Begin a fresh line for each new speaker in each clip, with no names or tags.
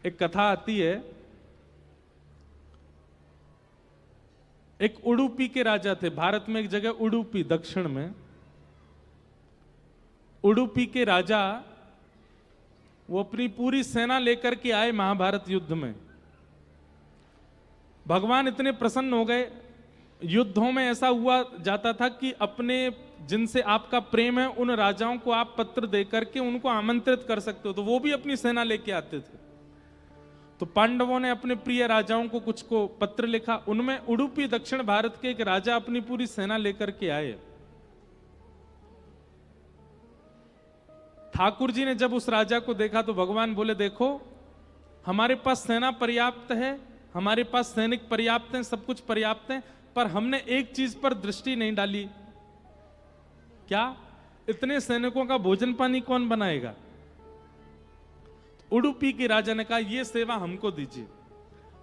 एक कथा आती है, एक उडुपी के राजा थे। भारत में एक जगह उडुपी, दक्षिण में उडुपी के राजा, वो अपनी पूरी सेना लेकर के आए महाभारत युद्ध में। भगवान इतने प्रसन्न हो गए। युद्धों में ऐसा हुआ जाता था कि अपने जिनसे आपका प्रेम है उन राजाओं को आप पत्र देकर के उनको आमंत्रित कर सकते हो, तो वो भी अपनी सेना लेके आते थे। तो पांडवों ने अपने प्रिय राजाओं को कुछ को पत्र लिखा। उनमें उडुपी दक्षिण भारत के एक राजा अपनी पूरी सेना लेकर के आए। ठाकुर जी ने जब उस राजा को देखा तो भगवान बोले, देखो हमारे पास सेना पर्याप्त है, हमारे पास सैनिक पर्याप्त हैं, सब कुछ पर्याप्त है, पर हमने एक चीज पर दृष्टि नहीं डाली। क्या? इतने सैनिकों का भोजन पानी कौन बनाएगा? उडुपी के राजा ने कहा, यह सेवा हमको दीजिए,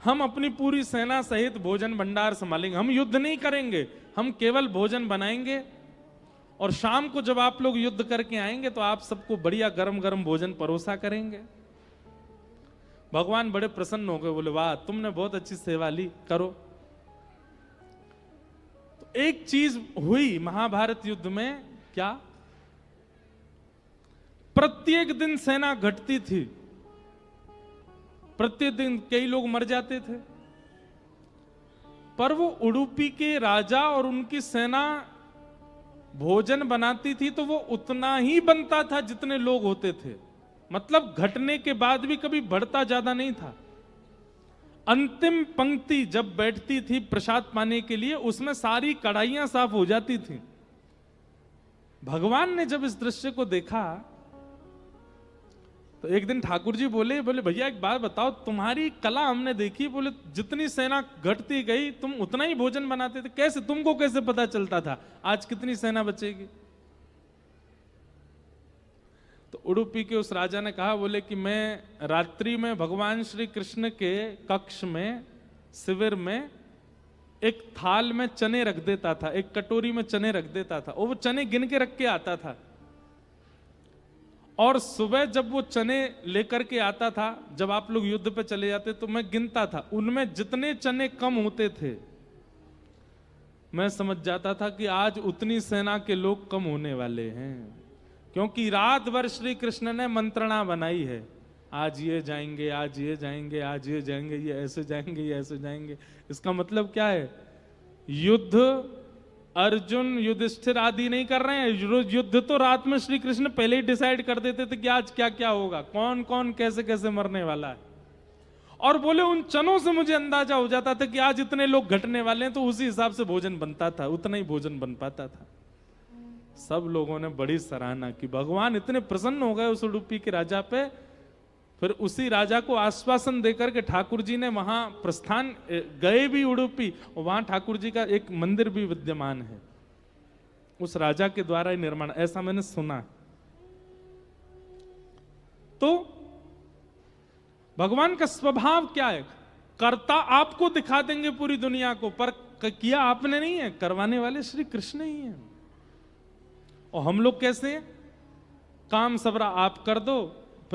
हम अपनी पूरी सेना सहित भोजन भंडार संभालेंगे। हम युद्ध नहीं करेंगे, हम केवल भोजन बनाएंगे और शाम को जब आप लोग युद्ध करके आएंगे तो आप सबको बढ़िया गरम गरम भोजन परोसा करेंगे। भगवान बड़े प्रसन्न हो गए, बोले वाह तुमने बहुत अच्छी सेवा ली, करो। तो एक चीज हुई महाभारत युद्ध में, क्या? प्रत्येक दिन सेना घटती थी, प्रत्येक दिन कई लोग मर जाते थे, पर वो उडुपी के राजा और उनकी सेना भोजन बनाती थी तो वो उतना ही बनता था जितने लोग होते थे। मतलब घटने के बाद भी कभी बढ़ता ज्यादा नहीं था। अंतिम पंक्ति जब बैठती थी प्रसाद पाने के लिए, उसमें सारी कढ़ाइयां साफ हो जाती थी। भगवान ने जब इस दृश्य को देखा तो एक दिन ठाकुर जी बोले भैया एक बात बताओ, तुम्हारी कला हमने देखी। बोले जितनी सेना घटती गई तुम उतना ही भोजन बनाते थे, कैसे? तुमको कैसे पता चलता था आज कितनी सेना बचेगी? तो उडुपी के उस राजा ने कहा, बोले कि मैं रात्रि में भगवान श्री कृष्ण के कक्ष में, शिविर में एक थाल में चने रख देता था, एक कटोरी में चने रख देता था, और वो चने गिन के रख के आता था। और सुबह जब वो चने लेकर के आता था, जब आप लोग युद्ध पे चले जाते तो मैं गिनता था, उनमें जितने चने कम होते थे मैं समझ जाता था कि आज उतनी सेना के लोग कम होने वाले हैं, क्योंकि रात भर श्री कृष्ण ने मंत्रणा बनाई है, आज ये जाएंगे, आज ये जाएंगे, आज ये जाएंगे, ये ऐसे जाएंगे, ये ऐसे जाएंगे। इसका मतलब क्या है? युद्ध अर्जुन युधिष्ठिर आदि नहीं कर रहे हैं, युद्ध तो रात में श्री कृष्ण पहले ही डिसाइड कर देते थे कि आज क्या क्या होगा, कौन कौन कैसे कैसे मरने वाला है। और बोले उन चनों से मुझे अंदाजा हो जाता था कि आज इतने लोग घटने वाले हैं, तो उसी हिसाब से भोजन बनता था, उतना ही भोजन बन पाता था। सब लोगों ने बड़ी सराहना की। भगवान इतने प्रसन्न हो गए उस उडुपी के राजा पे। फिर उसी राजा को आश्वासन देकर के ठाकुर जी ने वहां प्रस्थान गए भी उडुपी, और वहां ठाकुर जी का एक मंदिर भी विद्यमान है, उस राजा के द्वारा ही निर्माण, ऐसा मैंने सुना। तो भगवान का स्वभाव क्या है? कर्ता आपको दिखा देंगे पूरी दुनिया को, पर किया आपने नहीं है, करवाने वाले श्री कृष्ण ही हैं। और हम लोग कैसे हैं? काम सबरा आप कर दो,